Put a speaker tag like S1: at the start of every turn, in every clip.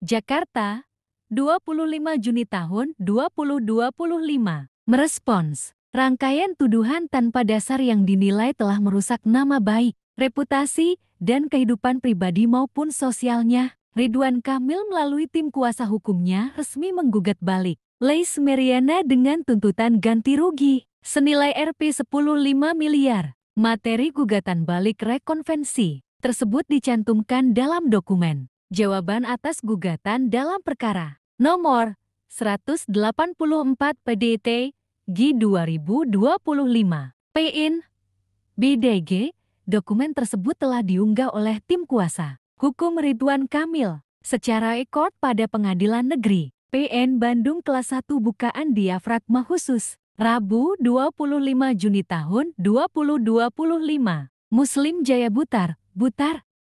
S1: Jakarta, 25 Juni tahun 2025. Merespons rangkaian tuduhan tanpa dasar yang dinilai telah merusak nama baik, reputasi, dan kehidupan pribadi maupun sosialnya. Ridwan Kamil melalui tim kuasa hukumnya resmi menggugat balik Leis Mariana dengan tuntutan ganti rugi senilai Rp10,5 miliar. Materi gugatan balik rekonvensi tersebut dicantumkan dalam dokumen jawaban atas gugatan dalam perkara nomor 184 PDT G 2025 PIN BDG. Dokumen tersebut telah diunggah oleh tim kuasa hukum Ridwan Kamil secara ekor pada Pengadilan Negeri PN Bandung kelas 1 bukaan diafragma khusus Rabu 25 Juni tahun 2025. Muslim Jaya Butar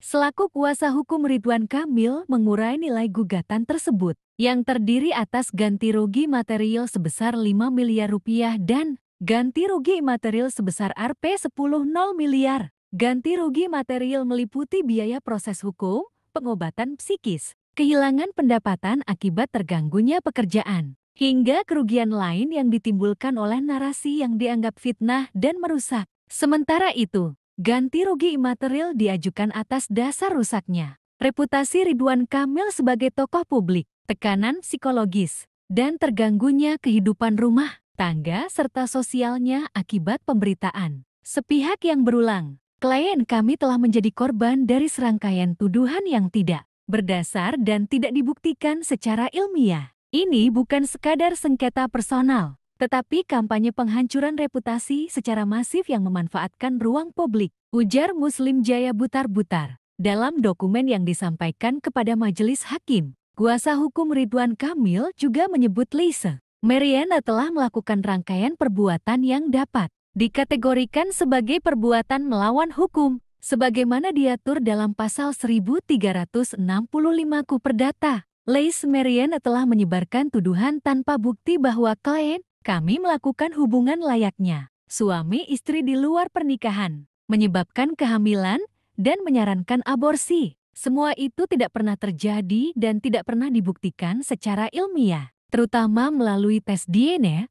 S1: selaku kuasa hukum Ridwan Kamil mengurai nilai gugatan tersebut yang terdiri atas ganti rugi material sebesar 5 miliar rupiah dan ganti rugi material sebesar Rp10,0 miliar. Ganti rugi material meliputi biaya proses hukum, pengobatan psikis, kehilangan pendapatan akibat terganggunya pekerjaan, hingga kerugian lain yang ditimbulkan oleh narasi yang dianggap fitnah dan merusak. Sementara itu, ganti rugi imaterial diajukan atas dasar rusaknya reputasi Ridwan Kamil sebagai tokoh publik, tekanan psikologis, dan terganggunya kehidupan rumah tangga serta sosialnya akibat pemberitaan sepihak yang berulang. Klien kami telah menjadi korban dari serangkaian tuduhan yang tidak berdasar dan tidak dibuktikan secara ilmiah. Ini bukan sekadar sengketa personal, tetapi kampanye penghancuran reputasi secara masif yang memanfaatkan ruang publik, ujar Muslim Jaya Butar. Dalam dokumen yang disampaikan kepada majelis hakim, kuasa hukum Ridwan Kamil juga menyebut Leis Mariana telah melakukan rangkaian perbuatan yang dapat dikategorikan sebagai perbuatan melawan hukum, sebagaimana diatur dalam pasal 1365 KUH Perdata. Leis Mariana telah menyebarkan tuduhan tanpa bukti bahwa klien kami melakukan hubungan layaknya suami istri di luar pernikahan, menyebabkan kehamilan, dan menyarankan aborsi. Semua itu tidak pernah terjadi dan tidak pernah dibuktikan secara ilmiah, terutama melalui tes DNA,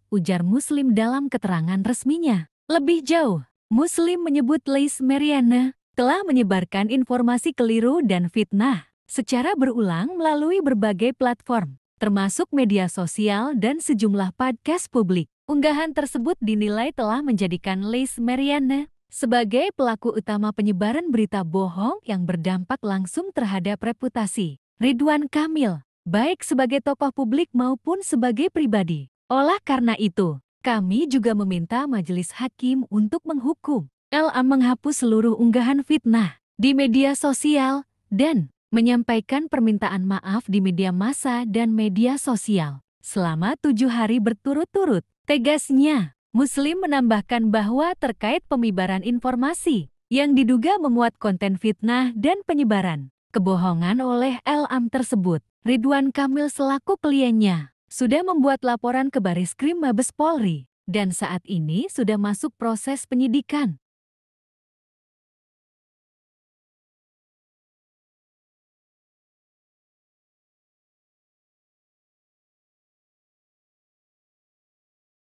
S1: ujar Muslim dalam keterangan resminya. Lebih jauh, Muslim menyebut Leis Mariana telah menyebarkan informasi keliru dan fitnah secara berulang melalui berbagai platform, termasuk media sosial dan sejumlah podcast publik. Unggahan tersebut dinilai telah menjadikan Leis Mariana sebagai pelaku utama penyebaran berita bohong yang berdampak langsung terhadap reputasi Ridwan Kamil, baik sebagai tokoh publik maupun sebagai pribadi. Oleh karena itu, kami juga meminta majelis hakim untuk menghukum LA menghapus seluruh unggahan fitnah di media sosial dan menyampaikan permintaan maaf di media massa dan media sosial selama 7 hari berturut-turut. Tegasnya, Muslim menambahkan bahwa terkait pemibaran informasi yang diduga memuat konten fitnah dan penyebaran kebohongan oleh LA tersebut, Ridwan Kamil selaku kliennya sudah membuat laporan ke Baris Krim Mabes Polri dan saat ini sudah masuk proses penyidikan.